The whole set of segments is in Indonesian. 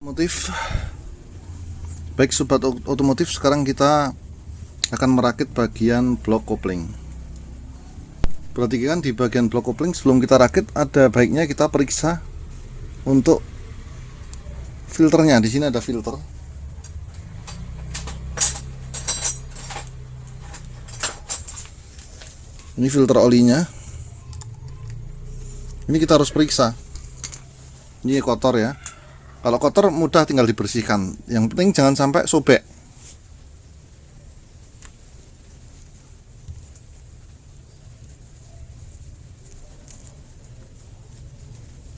Otomotif. Baik sobat otomotif, sekarang kita akan merakit bagian blok kopling. Perhatikan di bagian blok kopling, sebelum kita rakit ada baiknya kita periksa untuk filternya. Di sini ada filter. Ini filter olinya. Ini kita harus periksa. Ini kotor ya. Kalau kotor mudah tinggal dibersihkan. Yang penting jangan sampai sobek.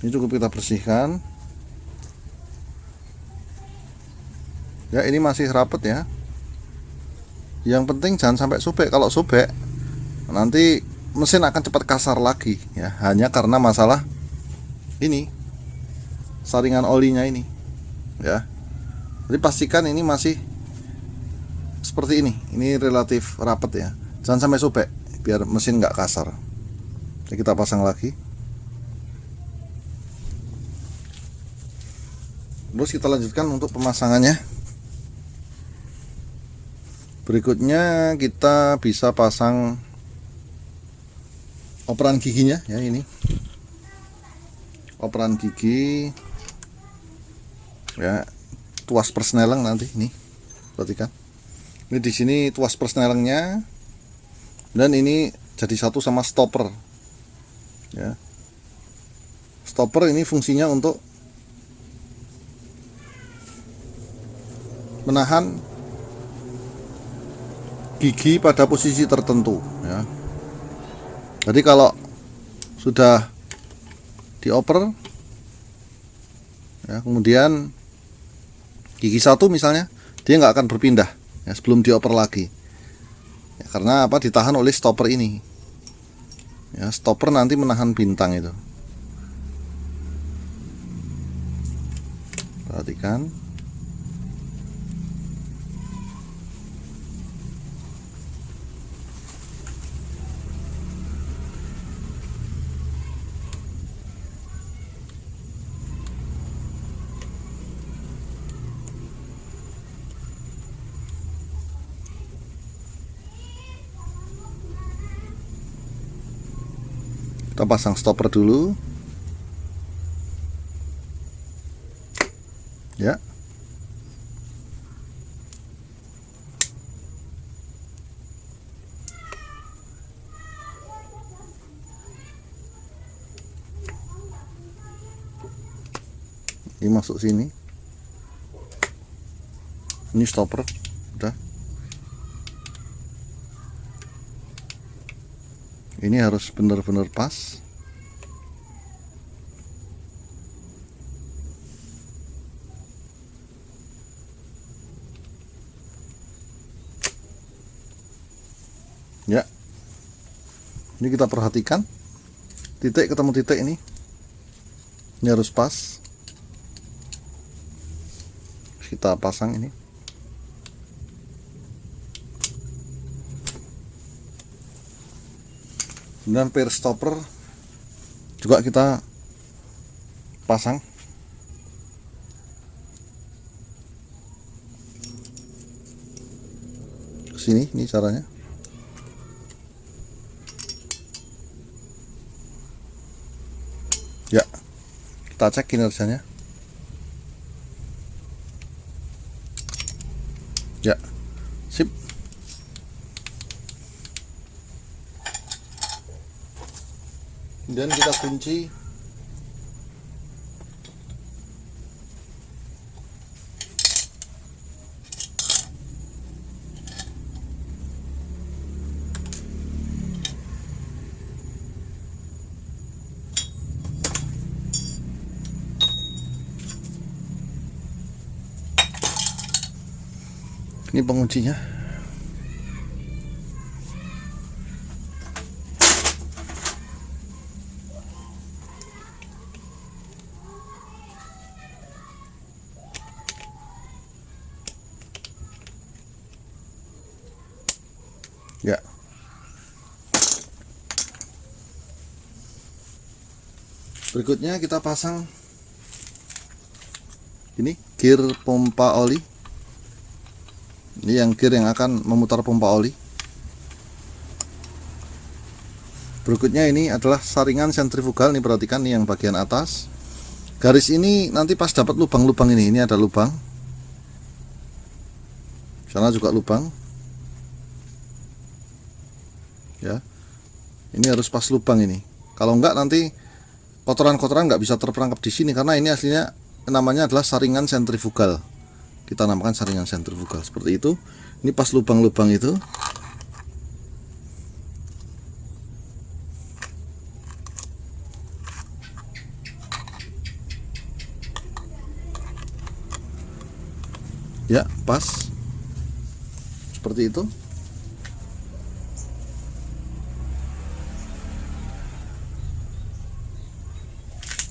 Ini cukup kita bersihkan. Ya, ini masih rapet ya. Yang penting jangan sampai sobek. Kalau sobek nanti mesin akan cepat kasar lagi ya, hanya karena masalah ini saringan olinya ini ya. Jadi pastikan ini masih seperti ini relatif rapet ya, jangan sampai sobek biar mesin nggak kasar. Jadi kita pasang lagi, terus kita lanjutkan untuk pemasangannya. Berikutnya kita bisa pasang operan giginya ya. Ini operan gigi ya, tuas persneleng nanti ini. Perhatikan. Ini di sini tuas persnelengnya, dan ini jadi satu sama stopper. Ya. Stopper ini fungsinya untuk menahan gigi pada posisi tertentu ya. Jadi kalau sudah dioper ya, kemudian gigi satu misalnya, dia nggak akan berpindah ya sebelum dioper lagi ya, karena apa? Ditahan oleh stopper ini ya. Stopper nanti menahan bintang itu. Perhatikan. Kita pasang stopper dulu ya. Ini masuk sini. Ini stopper udah. Ini harus benar-benar pas. Ya. Ini kita perhatikan. Titik ketemu titik ini. Ini harus pas. Kita pasang ini. Dan pair stopper juga kita pasang. Kesini, ini caranya. Ya, kita cek kinerjanya. Ya, sip. Dan kita kunci. Ini penguncinya. Ya. Berikutnya kita pasang Ini gear pompa oli. Ini yang gear yang akan memutar pompa oli. Berikutnya ini adalah saringan sentrifugal. Nih perhatikan nih yang bagian atas. Garis ini nanti pas dapat lubang-lubang ini ada lubang. Sana juga lubang. Ya. Ini harus pas lubang ini. Kalau enggak nanti kotoran-kotoran nggak bisa terperangkap di sini karena ini aslinya namanya adalah saringan sentrifugal. Kita namakan saringan sentrifugal seperti itu. Ini pas lubang-lubang itu. Ya, pas. Seperti itu.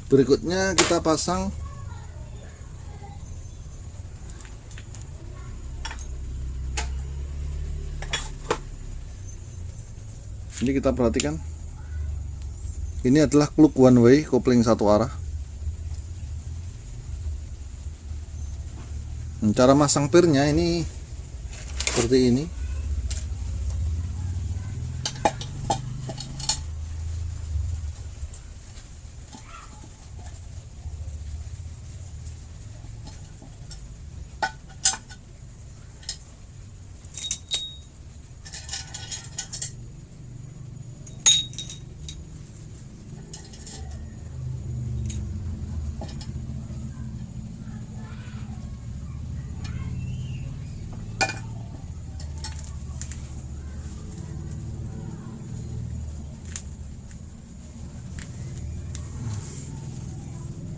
Berikutnya kita pasang ini, kita perhatikan ini adalah kluk one way, kopling satu arah. Cara masang pirnya ini seperti ini.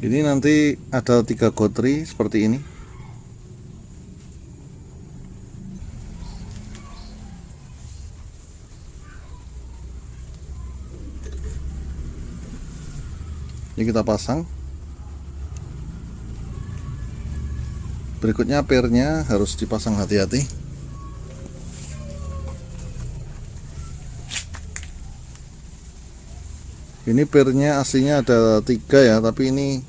Ini nanti ada 3 gotri seperti ini. Ini kita pasang. Berikutnya pirnya harus dipasang hati-hati. Ini pirnya aslinya ada 3 ya, tapi ini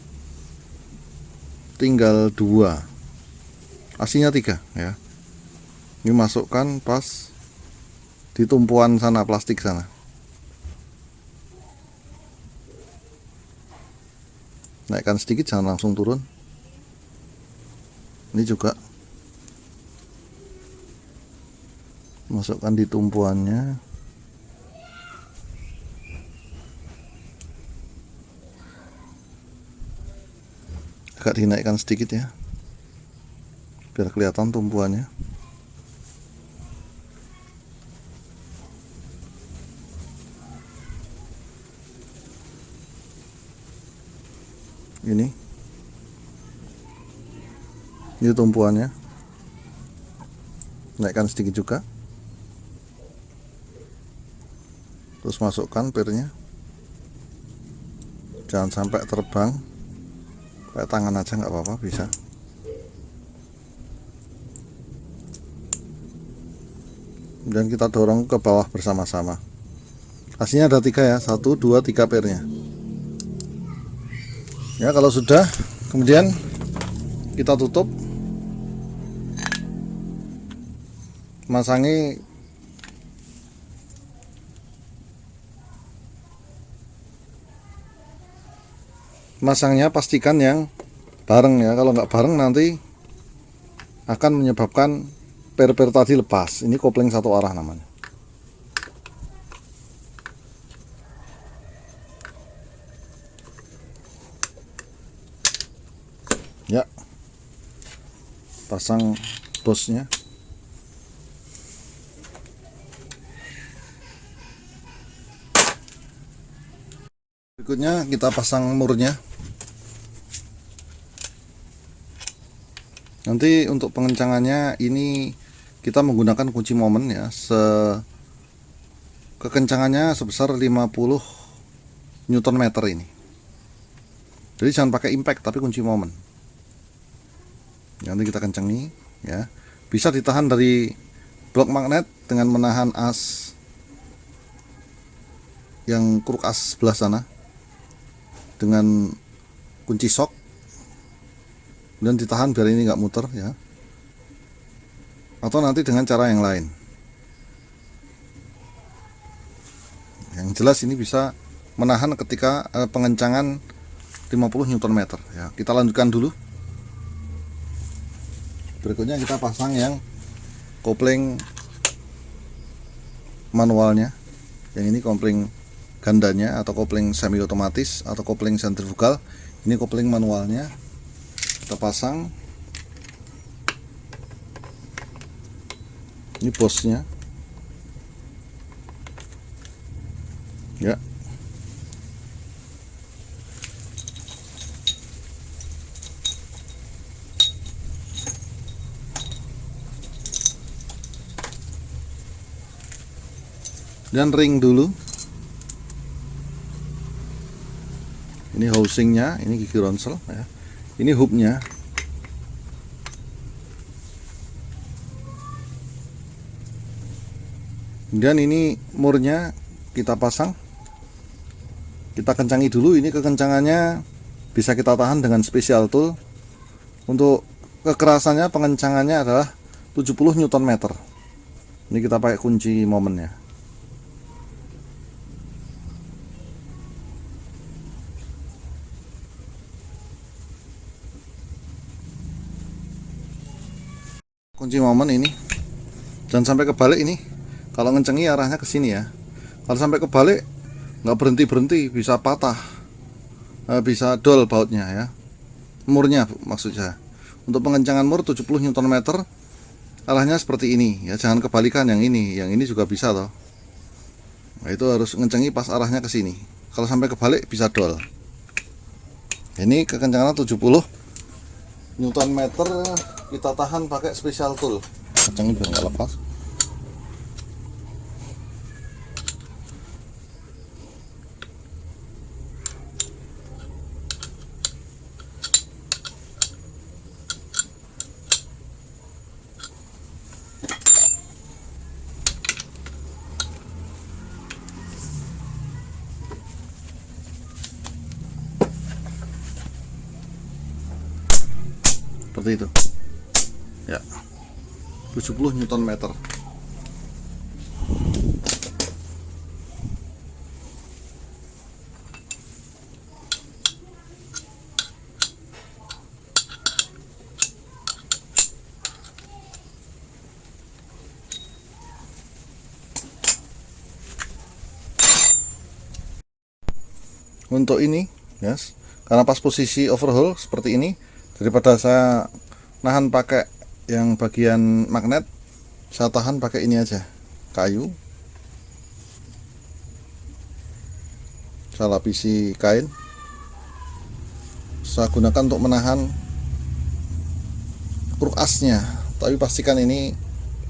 tinggal 2. Aslinya 3 ya. Ini masukkan pas di tumpuan sana, plastik sana. Naikkan sedikit, jangan langsung turun. Ini juga masukkan di tumpuannya. Agak dinaikkan sedikit ya, biar kelihatan tumpuannya. Ini tumpuannya, naikkan sedikit juga, terus masukkan pirnya. Jangan sampai terbang, pakai tangan aja nggak apa-apa, bisa. Dan kita dorong ke bawah bersama-sama. Aslinya ada 3 ya, 1, 2, 3 pirnya. Ya, kalau sudah, kemudian kita tutup, masangnya pastikan yang bareng ya. Kalau nggak bareng nanti akan menyebabkan per tadi lepas. Ini kopling satu arah namanya. Ya, pasang bosnya. Berikutnya kita pasang murnya. Nanti untuk pengencangannya ini kita menggunakan kunci momen ya. Kekencangannya sebesar 50 Newton meter ini. Jadi jangan pakai impact tapi kunci momen. Nanti kita kencangi ya. Bisa ditahan dari blok magnet dengan menahan as yang kruk as sebelah sana dengan kunci sok. dan ditahan biar ini nggak muter ya, atau nanti dengan cara yang lain. Yang jelas ini bisa menahan ketika pengencangan 50 Nm ya. Kita lanjutkan dulu. Berikutnya kita pasang yang kopling manualnya. Yang ini kopling gandanya atau kopling semi otomatis atau kopling sentrifugal. Ini kopling manualnya. Kita pasang. Ini bosnya. Ya. Dan ring dulu. Ini housingnya, ini gigi ronsel ya. Ini hubnya. Dan ini murnya kita pasang. Kita kencangi dulu. Ini kekencangannya bisa kita tahan dengan special tool. Untuk kekerasannya pengencangannya adalah 70 Nm. Ini kita pakai kunci momennya. Kunci momen ini jangan sampai kebalik ini. Kalau ngencengi arahnya ke sini ya. Kalau sampai kebalik nggak berhenti, bisa patah, bisa dol bautnya ya. Murnya maksud saya. Untuk pengencangan mur 70 Nm arahnya seperti ini ya. Jangan kebalikan yang ini juga bisa toh. Nah, itu harus ngencengi pas arahnya ke sini. Kalau sampai kebalik bisa dol. Ini kekencangan 70 Nm. Kita tahan pakai special tool. Kencangin biar nggak lepas. Seperti itu ya, 70 Nm. Untuk ini yes, karena pas posisi overhaul seperti ini, daripada saya nahan pakai yang bagian magnet, saya tahan pakai ini aja, kayu. Saya lapisi kain. Saya gunakan untuk menahan kruk asnya, tapi pastikan ini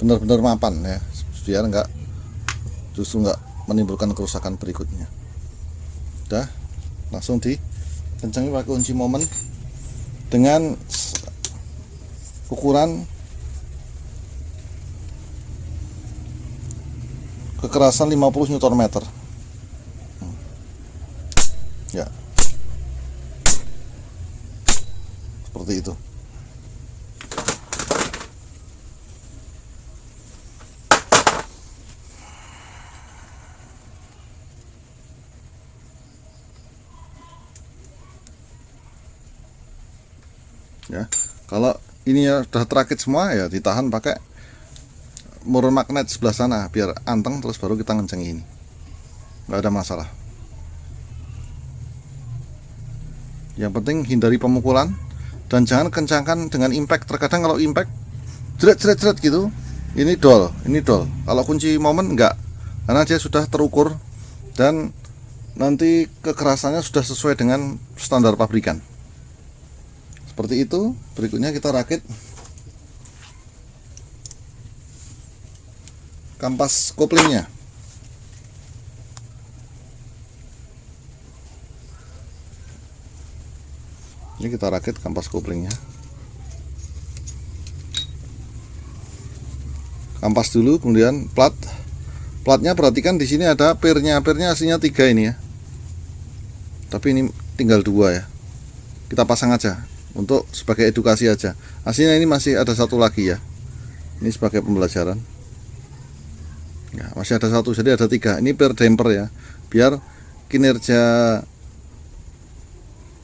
benar-benar mapan ya, biar justru nggak menimbulkan kerusakan berikutnya. Udah, langsung dikencangi pakai kunci momen dengan ukuran kekerasan 50 Nm ya, seperti itu. Ya, kalau ini ya sudah terakit semua ya, ditahan pakai mur magnet sebelah sana biar anteng, terus baru kita ngenceng ini, nggak ada masalah. Yang penting hindari pemukulan dan jangan kencangkan dengan impact. Terkadang kalau impact jret gitu, ini dol. Kalau kunci momen enggak, karena dia sudah terukur dan nanti kekerasannya sudah sesuai dengan standar pabrikan. Seperti itu. Berikutnya kita rakit kampas koplingnya. Ini kita rakit kampas koplingnya. Kampas dulu, kemudian platnya perhatikan di sini ada pirnya aslinya 3 ini ya. Tapi ini tinggal 2 ya. Kita pasang aja. untuk sebagai edukasi aja. Aslinya ini masih ada satu lagi ya, ini sebagai pembelajaran ya, masih ada satu, jadi ada 3. Ini per damper ya, biar kinerja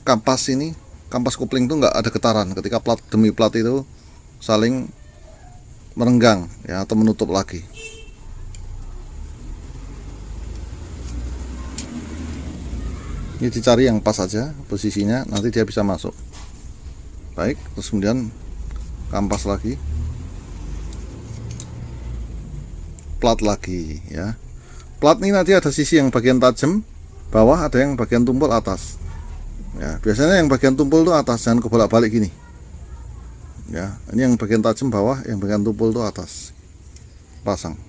kampas kopling itu nggak ada getaran ketika plat demi plat itu saling merenggang ya, atau menutup lagi. Ini dicari yang pas aja posisinya, nanti dia bisa masuk. Baik, terus kemudian kampas lagi, plat lagi ya. Plat ini nanti ada sisi yang bagian tajam bawah, ada yang bagian tumpul atas ya. Biasanya yang bagian tumpul itu atas, jangan kebolak-balik gini ya. Ini yang bagian tajam bawah, yang bagian tumpul itu atas. Pasang.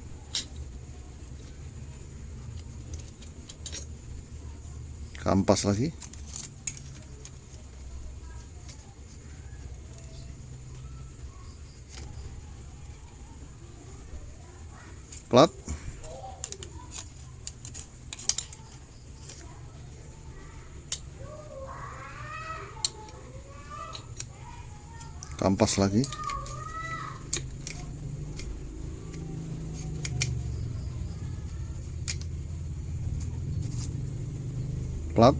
Kampas lagi. Plat. Kampas lagi. Plat.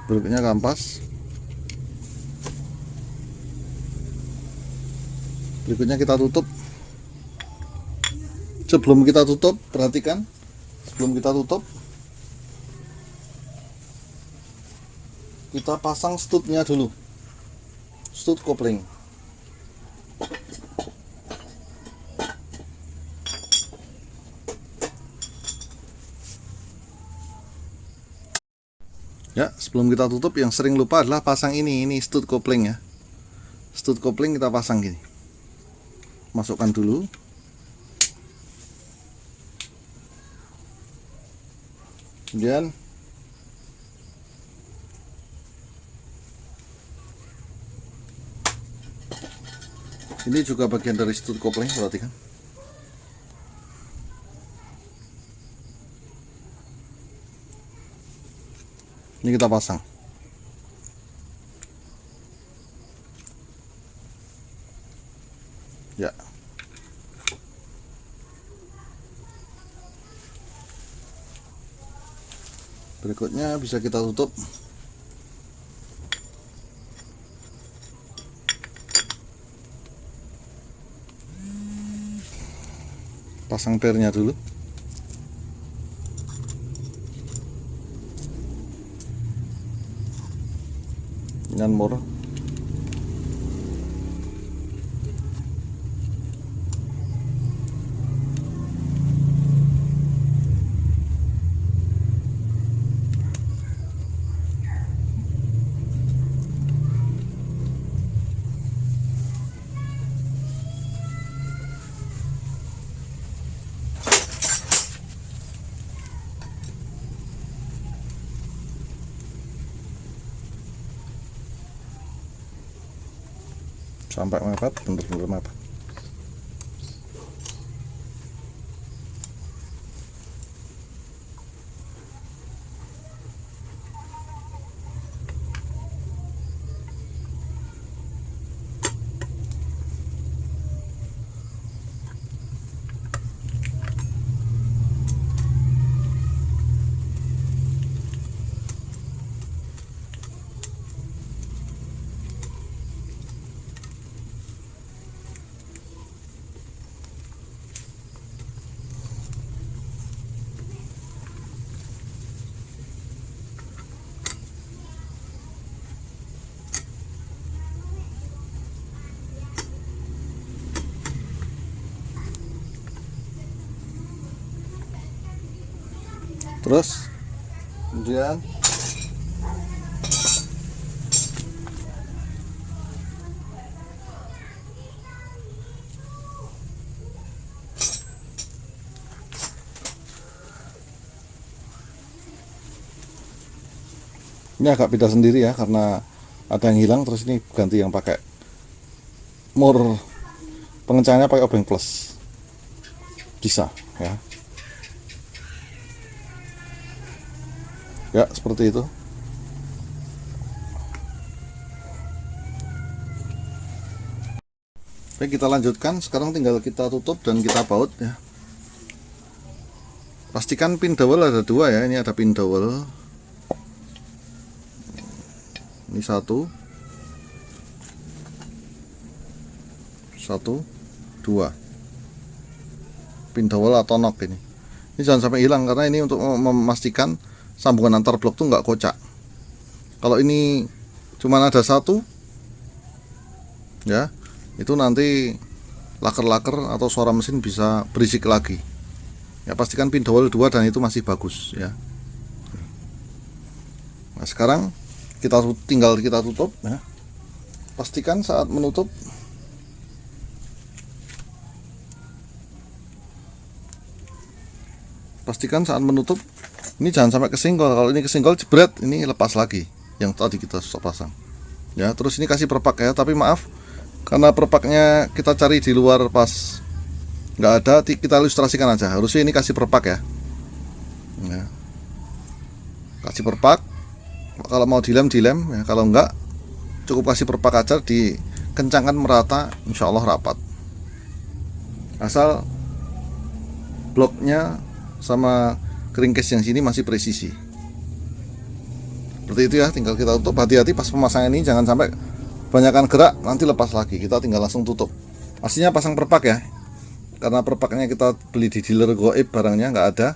Berikutnya kampas. Berikutnya kita tutup. Sebelum kita tutup, perhatikan, sebelum kita tutup, kita pasang studnya dulu, stud kopling. Ya, sebelum kita tutup, yang sering lupa adalah pasang ini stud kopling ya. Stud kopling kita pasang gini. Masukkan dulu. Kemudian ini juga bagian dari stud kopling, perhatikan. Ini kita pasang. Ya. Berikutnya bisa kita tutup. Pasang pernya dulu. Dengan mur. Sampai mepet, bener-bener mepet. Terus kemudian ini agak beda sendiri ya, karena ada yang hilang, terus ini ganti yang pakai mur, pengencangannya pakai obeng plus, bisa ya. Ya seperti itu. Baik, kita lanjutkan. Sekarang tinggal kita tutup dan kita baut ya. Pastikan pin dowel ada 2 ya. Ini ada pin dowel. Ini 1, 2 pin dowel atau knock ini. Ini jangan sampai hilang karena ini untuk memastikan sambungan antar blok tuh nggak kocak. Kalau ini cuma ada 1 ya, itu nanti laker-laker atau suara mesin bisa berisik lagi. Ya, pastikan pin dowel 2 dan itu masih bagus ya. Nah, sekarang tinggal kita tutup ya. Pastikan saat menutup ini jangan sampai kesenggol. Kalau ini kesenggol jebret, ini lepas lagi yang tadi kita pasang ya. Terus ini kasih perpak ya, tapi maaf karena perpaknya kita cari di luar pas nggak ada, kita ilustrasikan aja. Harusnya ini kasih perpak ya. Kasih perpak. Kalau mau dilem ya, kalau enggak cukup kasih perpak aja, dikencangkan merata, insya Allah rapat. Asal bloknya sama crankcase yang sini masih presisi. Seperti itu ya, tinggal kita tutup. Hati-hati pas pemasangan ini, jangan sampai kebanyakan gerak nanti lepas lagi. Kita tinggal langsung tutup. Aslinya pasang perpak ya, karena perpaknya kita beli di dealer goib, barangnya nggak ada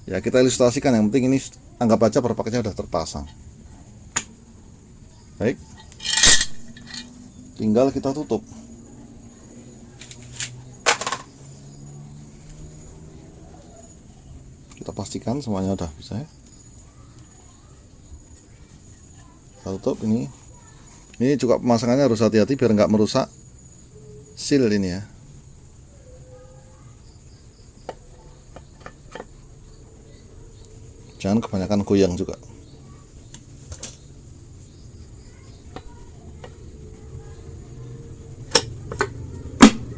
ya. Kita ilustrasikan, yang penting ini anggap aja perpaknya udah terpasang. Baik, tinggal kita tutup. Kita pastikan semuanya udah bisa ya. Kita tutup. Ini juga pemasangannya harus hati-hati biar nggak merusak seal ini ya. Jangan kebanyakan goyang juga.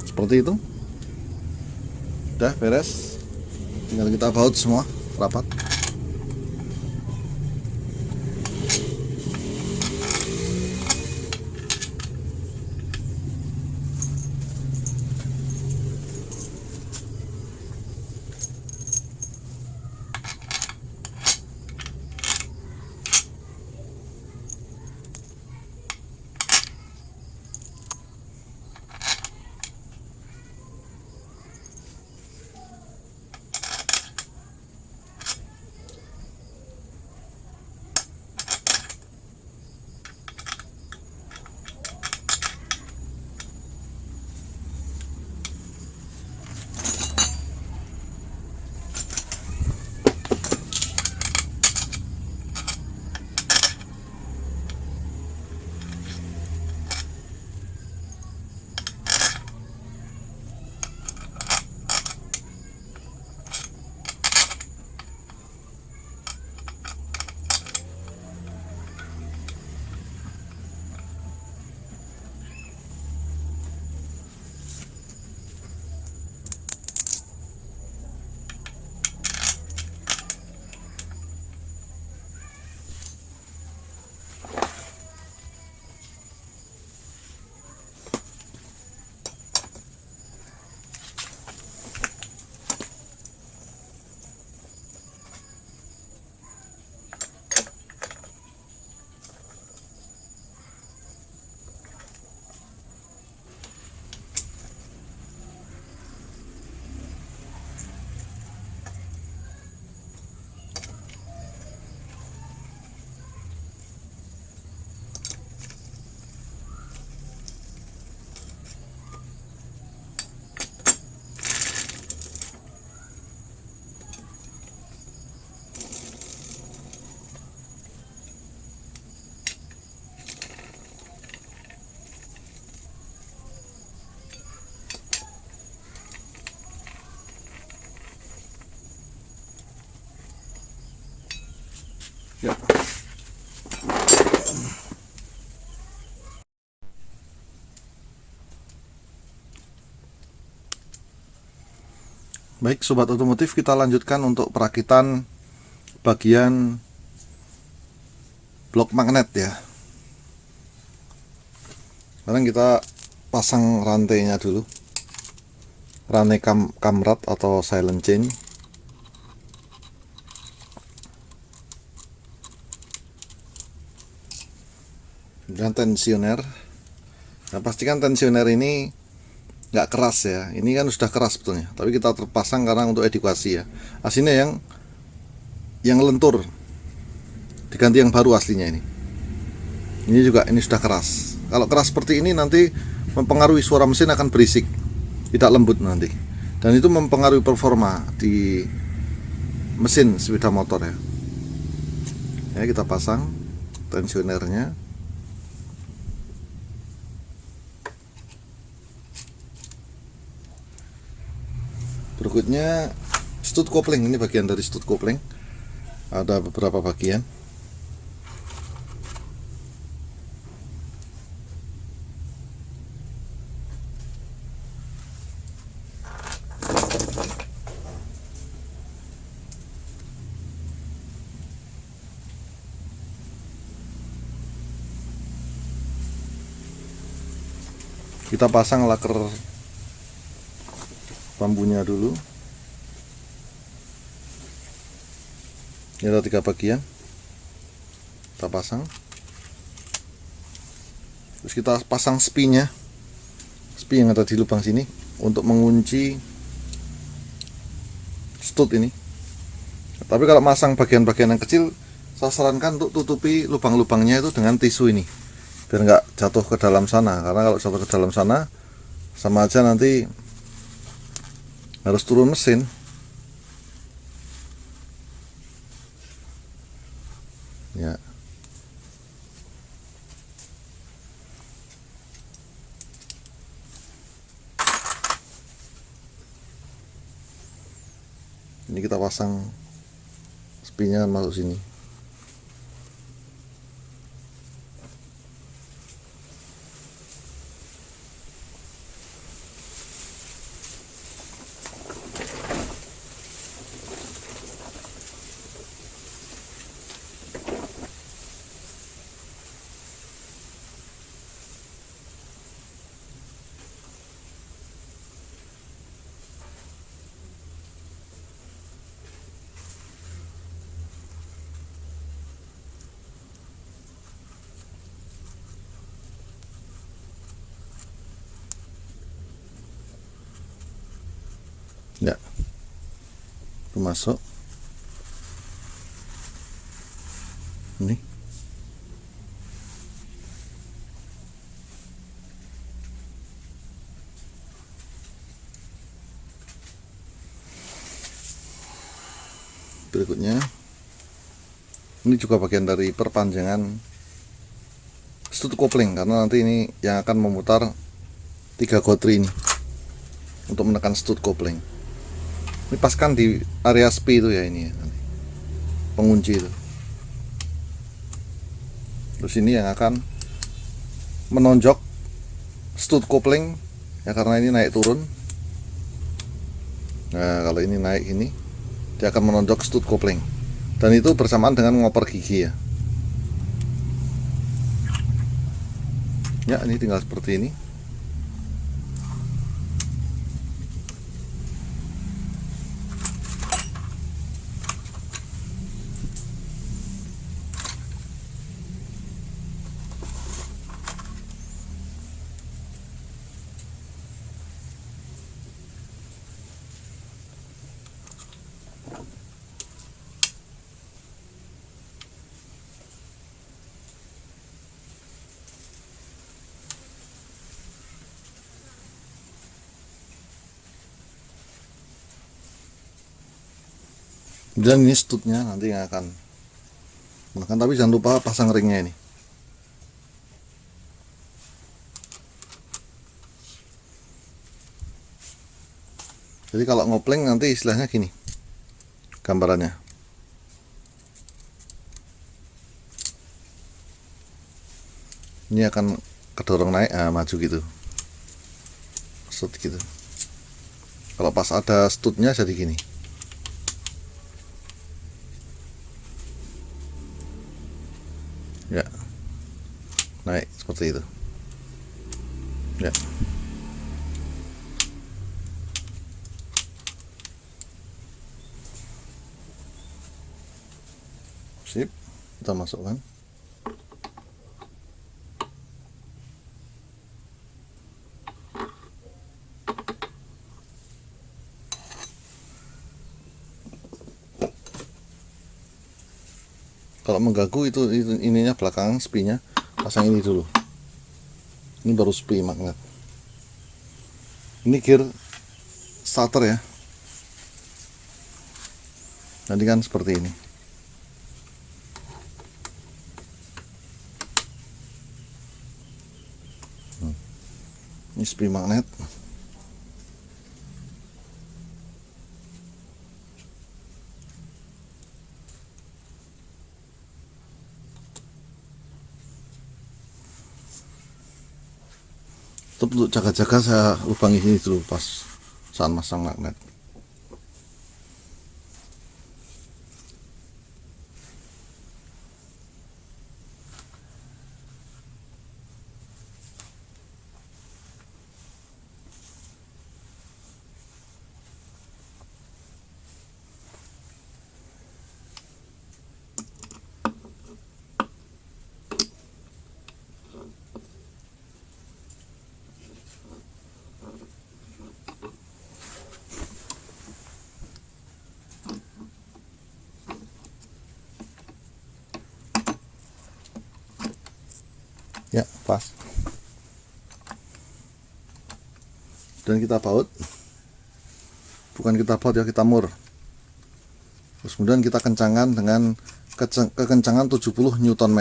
Seperti itu. Udah beres. Tinggal kita baut semua rapat. Ya. Baik sobat otomotif, kita lanjutkan untuk perakitan bagian blok magnet ya. Sekarang kita pasang rantainya dulu, rantai kamrat atau silent chain. Dan tensioner. Nah, pastikan tensioner ini nggak keras ya. Ini kan sudah keras sebetulnya, tapi kita terpasang karena untuk edukasi ya. Aslinya yang lentur, diganti yang baru aslinya ini. Ini juga, ini sudah keras. Kalau keras seperti ini nanti mempengaruhi suara mesin, akan berisik, tidak lembut nanti. Dan itu mempengaruhi performa di mesin sepeda motor ya. Ya, kita pasang tensionernya. Berikutnya stud kopling. Ini bagian dari stud kopling. Ada beberapa bagian. Kita pasang laker bambunya dulu. Ini ada 3 bagian, kita pasang. Terus kita pasang spie-nya, spie yang ada di lubang sini untuk mengunci stud ini. Tapi kalau masang bagian-bagian yang kecil, saya sarankan untuk tutupi lubang-lubangnya itu dengan tisu ini, biar nggak jatuh ke dalam sana. Karena kalau jatuh ke dalam sana, sama aja nanti harus turun mesin. Ya. Ini kita pasang spie-nya masuk sini. Ya, itu masuk. Ini berikutnya, ini juga bagian dari perpanjangan stud kopling, karena nanti ini yang akan memutar 3 gotri ini untuk menekan stud kopling. Ini paskan di area spie itu ya, ini ya, nanti pengunci itu. Terus ini yang akan menonjok stud kopling ya, karena ini naik turun. Nah, kalau ini naik ini, dia akan menonjok stud kopling, dan itu bersamaan dengan ngoper gigi ya. Ya, ini tinggal seperti ini. Dan ini studnya nanti yang akan menekan, tapi jangan lupa pasang ringnya ini. Jadi kalau ngopling nanti istilahnya gini gambarannya. Ini akan kedorong naik, maju gitu, stud gitu. Kalau pas ada studnya jadi gini. Ya, naik seperti itu. Ya. Sip, kita masukkan. Kalau mengganggu itu ininya belakang spinya, pasang ini dulu. Ini baru spi magnet. Ini gear starter ya. Nanti kan seperti ini. Ini spi magnet. Untuk jaga-jaga saya lubangi ini dulu pas saat masang magnet. Ya, pas. Dan kita baut. Bukan kita baut ya, kita mur. Terus kemudian kita kencangkan dengan kekencangan 70 Nm.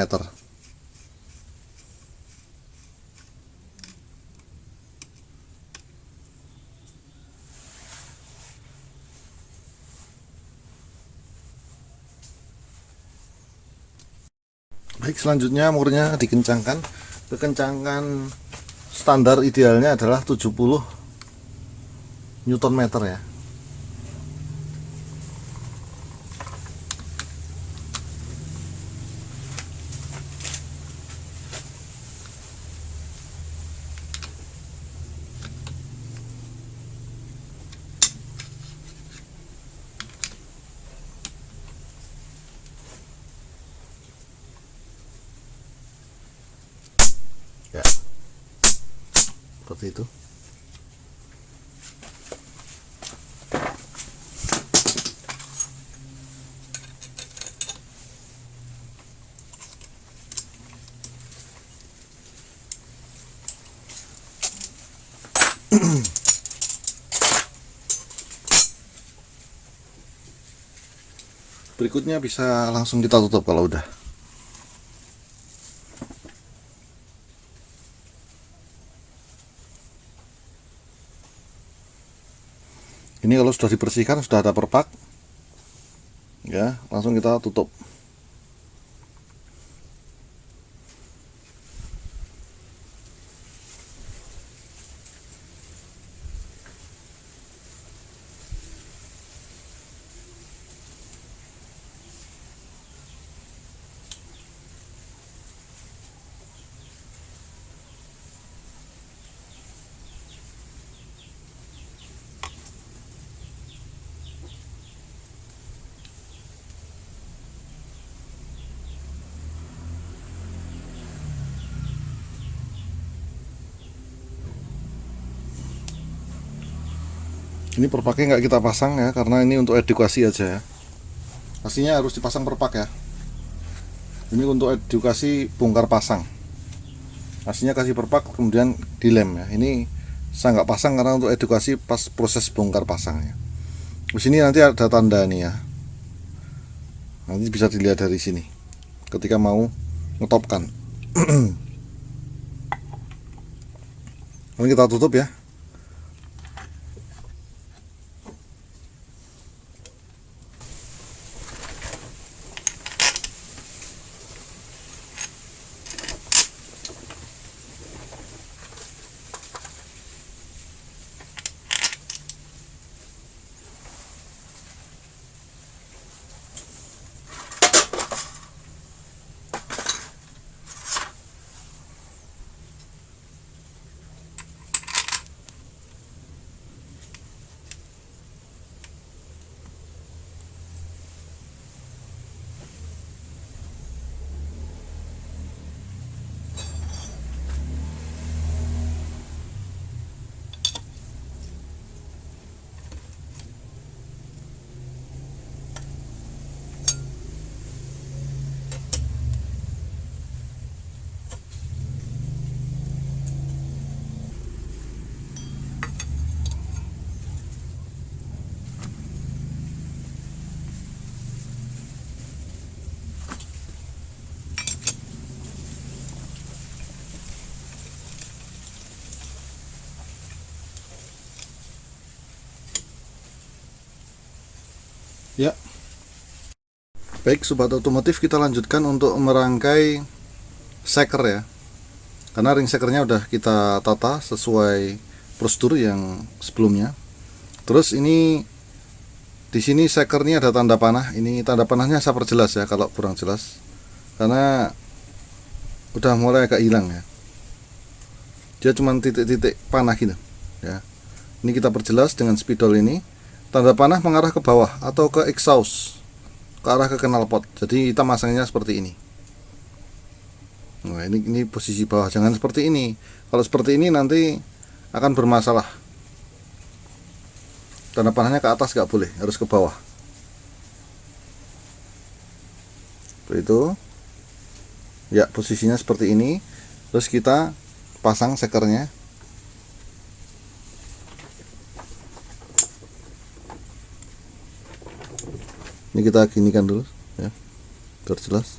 Baik, selanjutnya murnya dikencangkan. Kekencangan standar idealnya adalah 70 Nm ya. Ya, seperti itu. Berikutnya bisa langsung kita tutup kalau udah. Ini kalau sudah dibersihkan, sudah ada perpak, ya langsung kita tutup. Ini perpaknya nggak kita pasang ya, karena ini untuk edukasi aja ya. Pastinya harus dipasang perpak ya. Ini untuk edukasi bongkar pasang. Pastinya kasih perpak kemudian dilem ya. Ini saya nggak pasang karena untuk edukasi pas proses bongkar pasangnya. Di sini nanti ada tanda nih ya. Nanti bisa dilihat dari sini ketika mau ngetopkan. Lalu kita tutup ya. Baik sobat otomotif, kita lanjutkan untuk merangkai seker ya. Karena ring sekernya udah kita tata sesuai prosedur yang sebelumnya. Terus ini di sini sekernya ada tanda panah. Ini tanda panahnya saya perjelas ya kalau kurang jelas. Karena udah mulai agak hilang ya. Dia cuma titik-titik panah gitu ya. Ini kita perjelas dengan spidol ini. Tanda panah mengarah ke bawah atau ke exhaust, ke arah ke knalpot. Jadi kita masangnya seperti ini. Nah, ini posisi bawah, jangan seperti ini. Kalau seperti ini nanti akan bermasalah. Tanda panahnya ke atas nggak boleh, harus ke bawah. Seperti itu. Ya, posisinya seperti ini. Terus kita pasang sekernya. Ini kita ginikan dulu ya, biar jelas.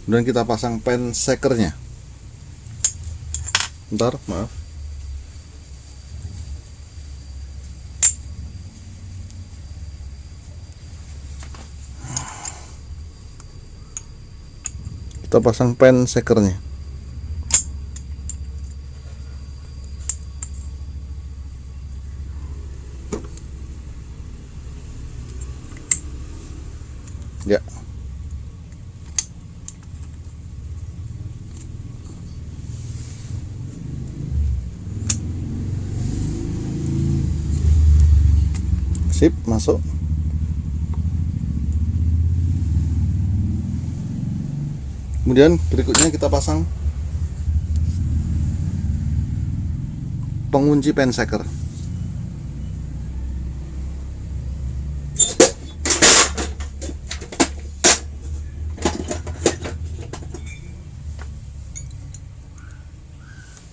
Kemudian kita pasang pen sekernya. Bentar, maaf. Kita pasang pen sekernya. Ya. Sip, masuk. Kemudian berikutnya kita pasang pengunci pen seker.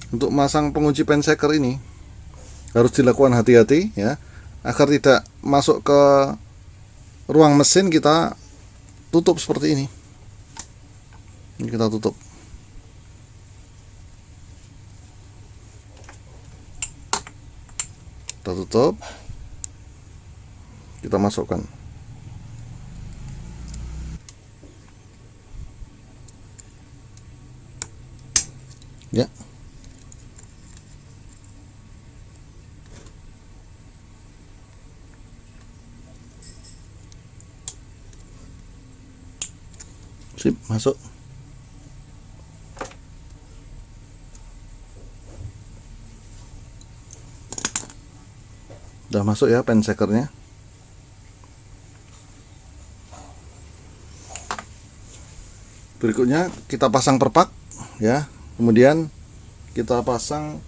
Untuk masang pengunci pen seker ini harus dilakukan hati-hati ya, agar tidak masuk ke ruang mesin. Kita tutup seperti ini. Ini kita tutup. Kita tutup. Kita masukkan. Ya. Sip, masuk. Udah masuk ya pen sekernya. Berikutnya kita pasang perpak ya. Kemudian kita pasang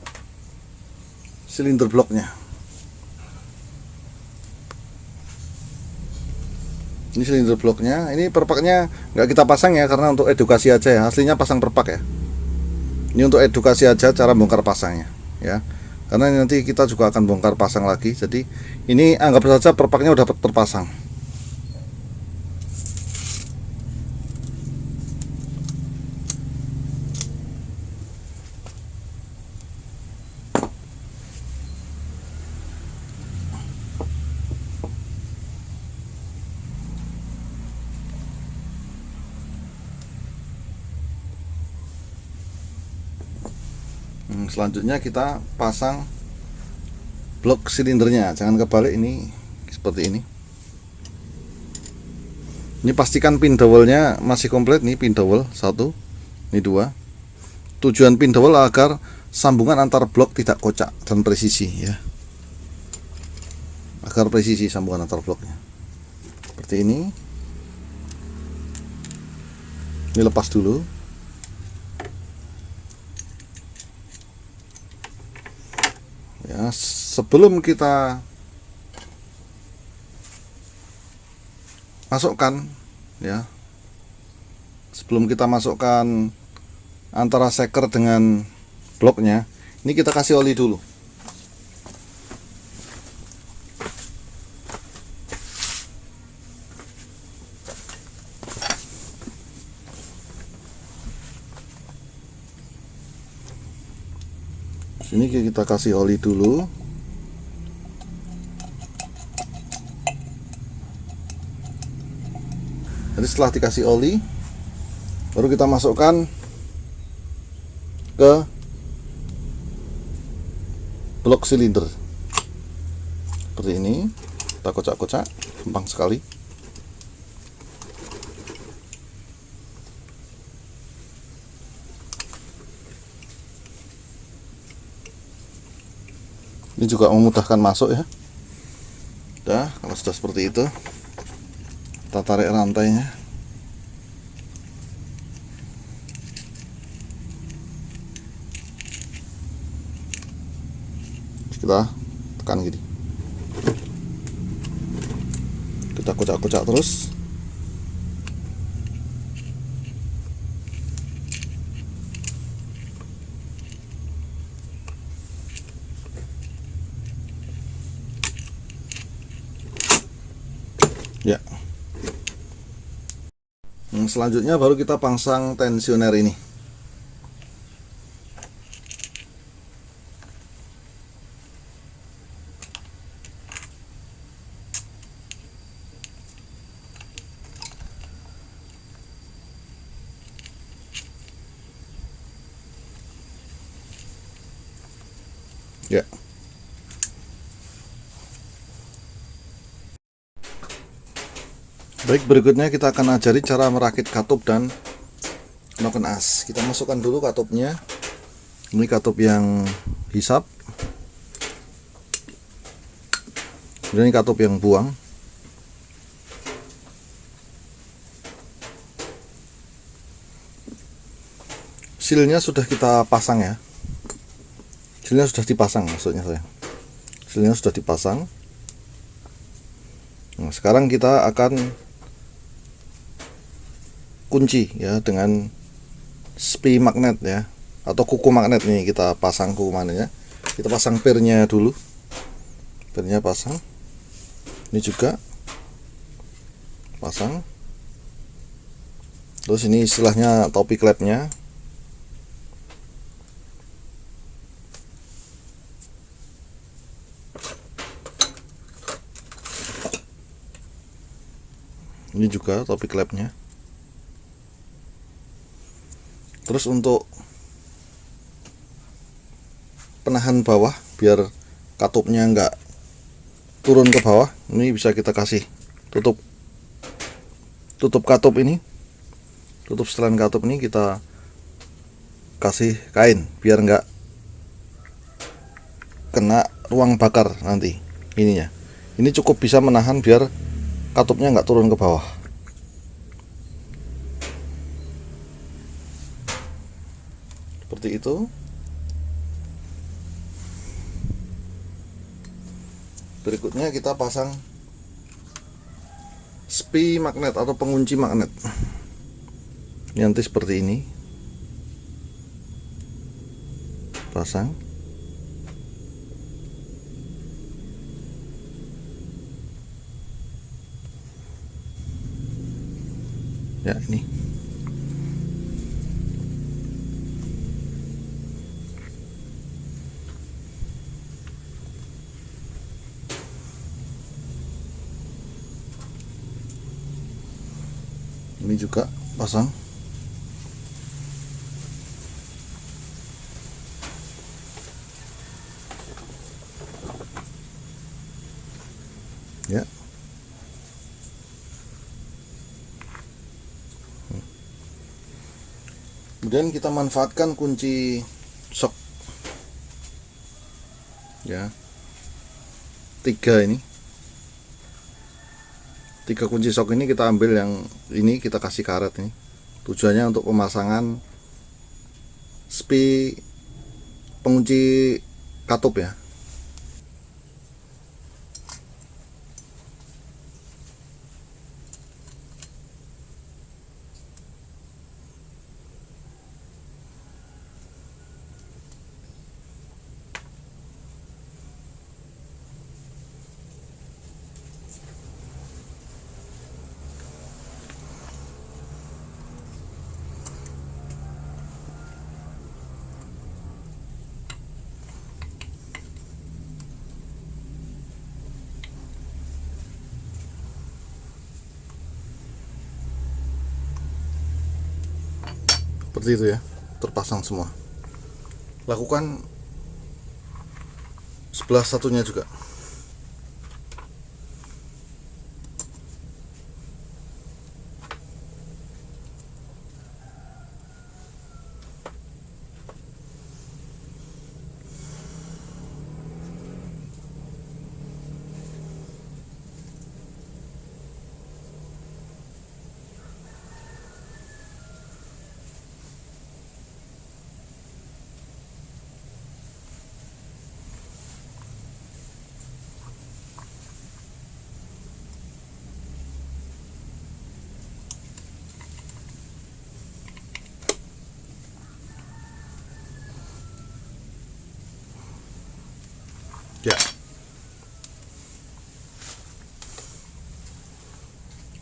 silinder bloknya. Ini silinder bloknya. Ini perpaknya nggak kita pasang ya, karena untuk edukasi aja ya. Aslinya pasang perpak ya. Ini untuk edukasi aja cara bongkar pasangnya ya. Karena nanti kita juga akan bongkar pasang lagi. Jadi ini anggap saja perpaknya udah terpasang. Selanjutnya kita pasang blok silindernya, jangan kebalik, ini seperti ini. Ini pastikan pin dowelnya masih komplit nih, pin dowel 1, ini 2. Tujuan pin dowel agar sambungan antar blok tidak kocak dan presisi ya. Agar presisi sambungan antar bloknya. Seperti ini. Ini lepas dulu. Ya, sebelum kita masukkan ya, sebelum kita masukkan antara seker dengan bloknya, ini kita kasih oli dulu. Sini kita kasih oli dulu. setelah dikasih oli, baru kita masukkan ke blok silinder seperti ini. Kita kocak-kocak, gampang sekali. Ini juga memudahkan masuk ya. Udah, kalau sudah seperti itu, kita tarik rantainya. Kita tekan gini. Kita kocak-kocak terus. Ya. Selanjutnya baru kita pasang tensioner ini. Ya. Baik, berikutnya kita akan ajari cara merakit katup dan noken as. Kita masukkan dulu katupnya. Ini katup yang hisap. Ini katup yang buang. Silnya sudah kita pasang ya. Silnya sudah dipasang maksudnya saya. Silnya sudah dipasang. Nah, sekarang kita akan kunci ya dengan spi magnet ya, atau kuku magnet. Nih kita pasang kuku magnetnya. Kita pasang pirnya dulu. Pirnya pasang. Ini juga pasang. Terus ini istilahnya topi klepnya. Ini juga topi klepnya. Terus untuk penahan bawah biar katupnya enggak turun ke bawah, ini bisa kita kasih tutup katup ini. Tutup setelan katup ini kita kasih kain biar enggak kena ruang bakar nanti ininya. Ini cukup bisa menahan biar katupnya enggak turun ke bawah. Seperti itu. Berikutnya kita pasang spi magnet atau pengunci magnet. Ini nanti seperti ini. Pasang. Ya, ini. Ini juga pasang. Ya. Kemudian kita manfaatkan kunci sok ya, 3 ini. 3 kunci sok ini kita ambil, yang ini kita kasih karet ini. Tujuannya untuk pemasangan spi pengunci katup ya. seperti itu ya, terpasang semua. Lakukan sebelah satunya juga. Ya,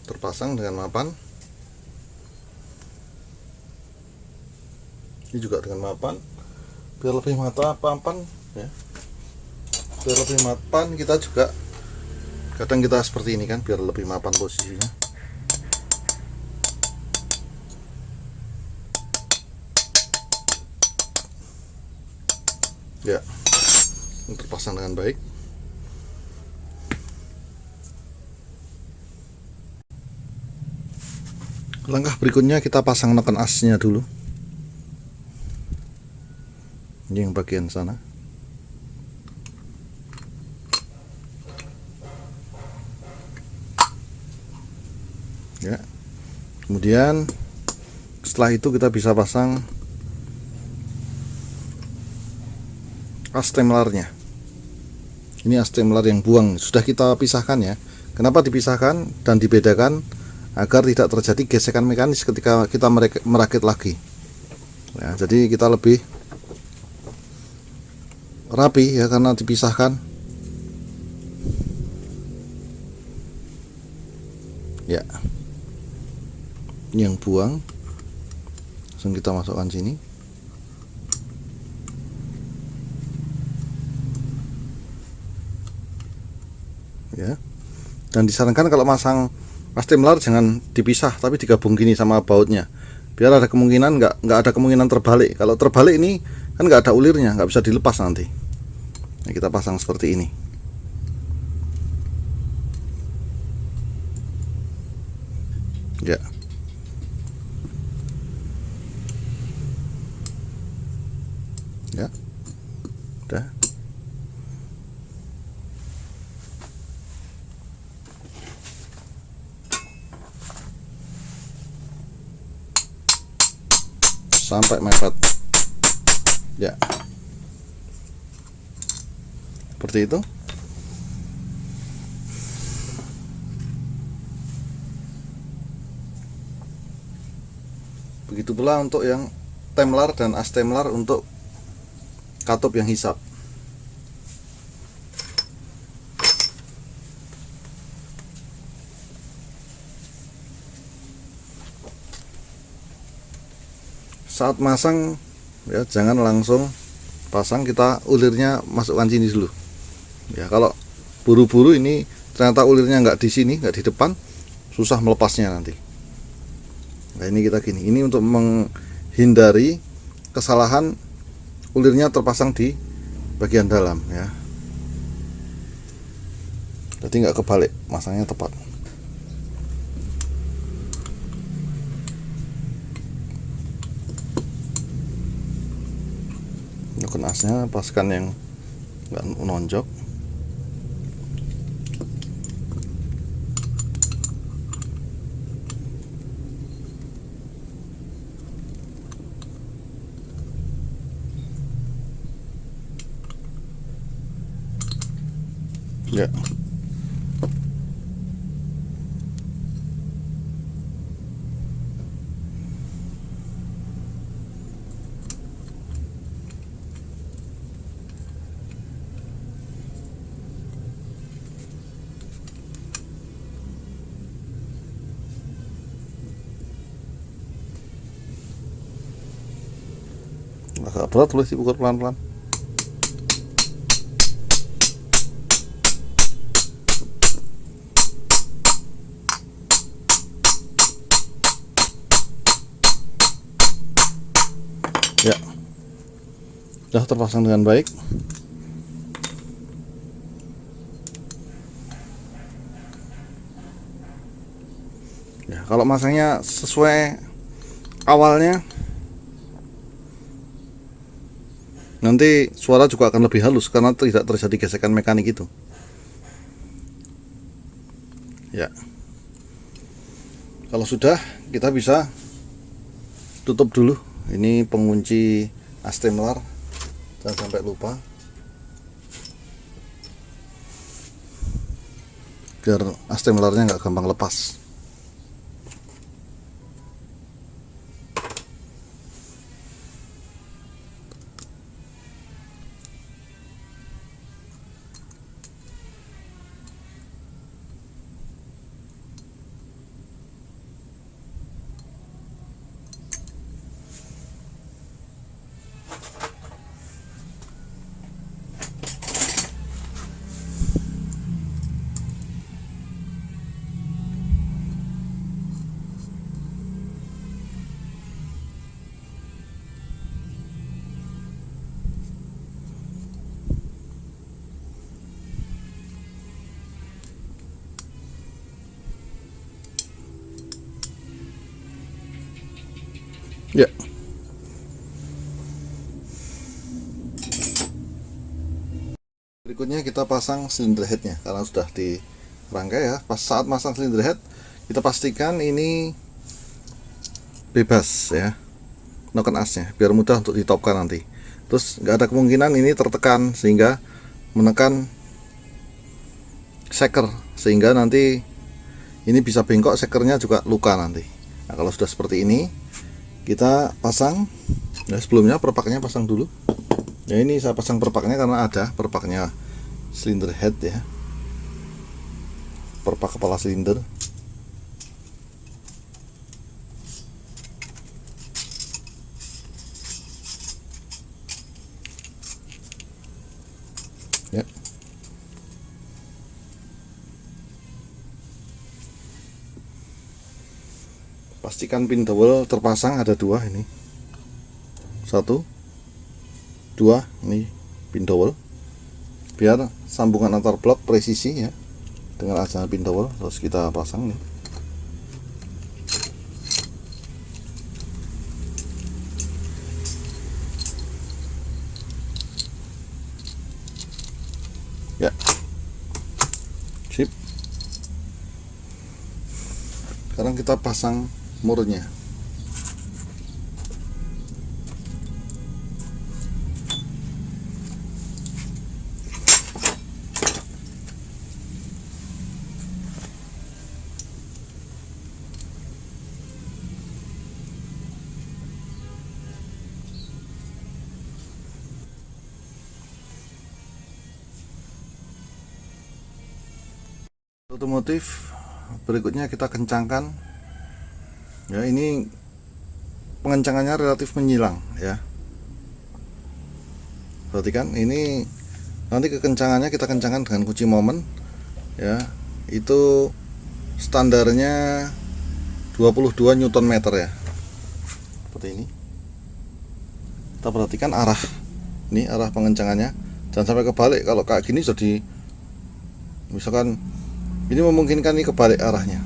terpasang dengan mapan. Ini juga dengan mapan, biar lebih mapan ya. Biar lebih mapan, kita juga kadang kita seperti ini kan, biar lebih mapan posisinya. Ya, ini terpasang dengan baik. Langkah berikutnya kita pasang neken asnya dulu. Ini yang bagian sana. Ya. Kemudian setelah itu kita bisa pasang as templarnya. Ini as templar yang buang sudah kita pisahkan ya. Kenapa dipisahkan dan dibedakan? Agar tidak terjadi gesekan mekanis ketika kita merakit lagi ya, jadi kita lebih rapi ya karena dipisahkan ya. Ini yang buang langsung kita masukkan sini ya. Dan disarankan kalau masang as templar jangan dipisah tapi digabung gini sama bautnya, biar ada kemungkinan nggak ada kemungkinan terbalik. Kalau terbalik ini kan nggak ada ulirnya, nggak bisa dilepas nanti. Nah, kita pasang seperti ini ya. Ya udah. Sampai mepet ya, seperti itu. Begitu pula untuk yang templar dan as templar untuk katup yang hisap. Saat masang ya jangan langsung pasang, kita ulirnya masukkan sini dulu ya. Kalau buru-buru ini ternyata ulirnya nggak di sini, nggak di depan, susah melepasnya nanti. Nah ini kita gini, ini untuk menghindari kesalahan ulirnya terpasang di bagian dalam ya, jadi nggak kebalik, masangnya tepat. Neken asnya paskan yang nggak menonjok. Ya. Agak berat tulis dipukul pelan-pelan. Sudah terpasang dengan baik. Ya, kalau masangnya sesuai awalnya, nanti suara juga akan lebih halus karena tidak terjadi gesekan mekanik itu. Ya, kalau sudah, kita bisa tutup dulu. Ini pengunci astemlar, jangan sampai lupa, biar astemlarnya nggak gampang lepas. Ya, berikutnya kita pasang silinder headnya karena sudah dirangkai ya. Pas saat masang silinder head, kita pastikan ini bebas ya, menekan asnya biar mudah untuk ditopkan nanti. Terus nggak ada kemungkinan ini tertekan sehingga menekan seker, sehingga nanti ini bisa bengkok, sekernya juga luka nanti. Nah, kalau sudah seperti ini, kita pasang. Nah, sebelumnya perpaknya pasang dulu. Ya, ini saya pasang perpaknya karena ada perpaknya silinder head ya, perpak kepala silinder. Ya, pastikan pin dowel terpasang, ada dua ini, satu, dua, ini pin dowel, biar sambungan antar blok presisi ya dengan aja pin dowel. Terus kita pasang nih. Ya, sip. Sekarang kita pasang murnya. Otomotif berikutnya kita kencangkan ya. Ini pengencangannya relatif menyilang ya, perhatikan ini. Nanti kekencangannya kita kencangkan dengan kunci momen ya, itu standarnya 22 Nm ya, seperti ini. Kita perhatikan arah, ini arah pengencangannya, jangan sampai kebalik. Kalau kayak gini jadi, misalkan ini memungkinkan ini kebalik arahnya.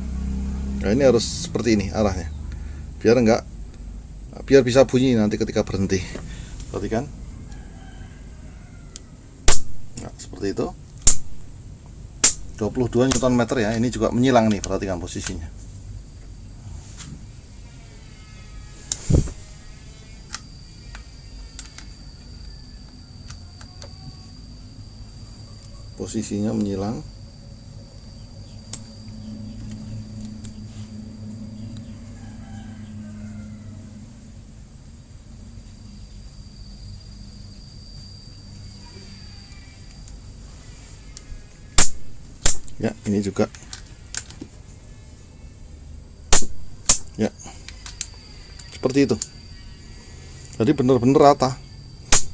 Nah, ini harus seperti ini arahnya, biar bisa bunyi nanti ketika berhenti. Perhatikan. Nah, seperti itu. 22 Nm ya. Ini juga menyilang nih, perhatikan posisinya. Posisinya menyilang. Ya, ini juga. Ya, seperti itu. Jadi benar-benar rata.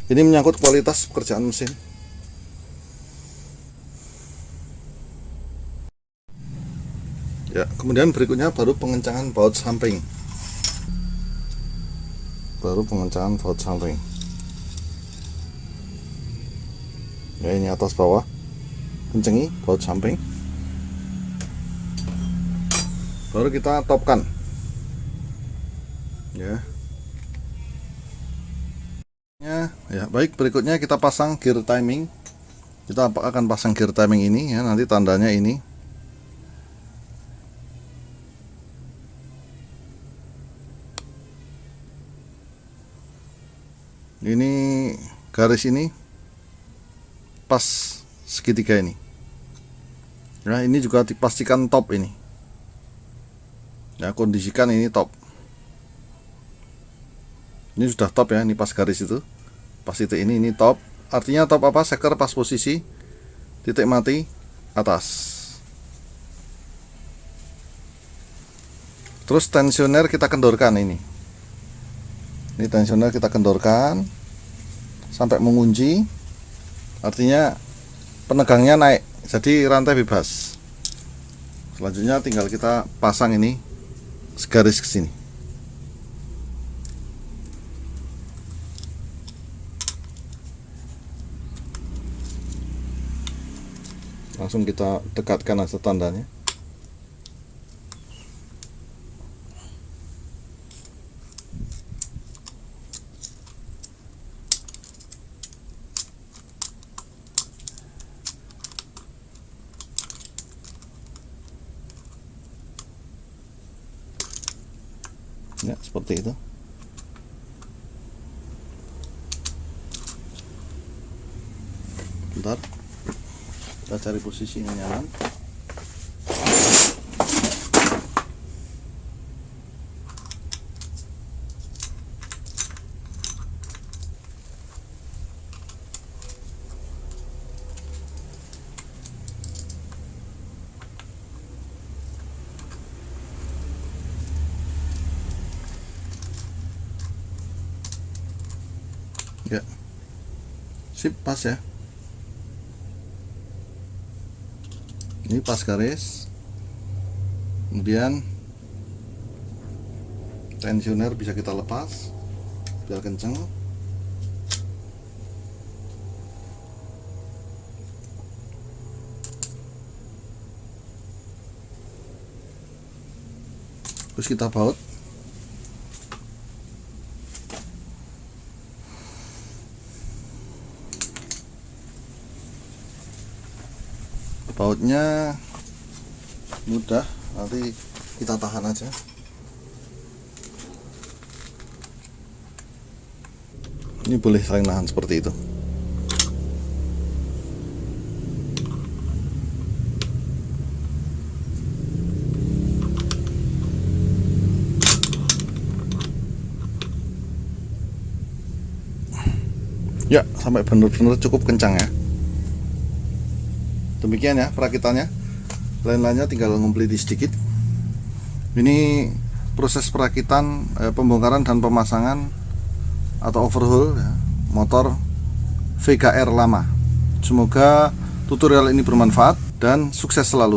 Ini menyangkut kualitas pekerjaan mesin. Ya, kemudian berikutnya baru pengencangan baut samping. Ya, ini atas bawah, kencengi baut samping, baru kita topkan ya. Ya baik, berikutnya kita pasang gear timing. Kita akan pasang gear timing ini ya, nanti tandanya ini. Ini garis ini pas segitiga ini. Nah, ini juga dipastikan top ini. Ya, kondisikan ini top. Ini sudah top ya, ini pas garis itu. Pas titik ini top. Artinya top apa? Seker pas posisi. Titik mati atas. Terus tensioner kita kendorkan ini. Ini tensioner kita kendorkan sampai mengunci. Artinya penegangnya naik, jadi rantai bebas. Selanjutnya tinggal kita pasang ini segaris ke sini. Langsung kita dekatkan aja tandanya. Ya, seperti itu. Bentar, kita cari posisi yang nyaman. Ya, sip, pas ya. Ini pas garis. Kemudian tensioner bisa kita lepas biar kenceng. Terus kita baut. Bautnya mudah, nanti kita tahan aja. Ini boleh saling nahan seperti itu. Ya, sampai benar-benar cukup kencang ya. Demikian ya perakitannya. Lain-lainnya tinggal ngumpulin sedikit. Ini proses perakitan, pembongkaran dan pemasangan atau overhaul ya, motor VKR lama. Semoga tutorial ini bermanfaat dan sukses selalu.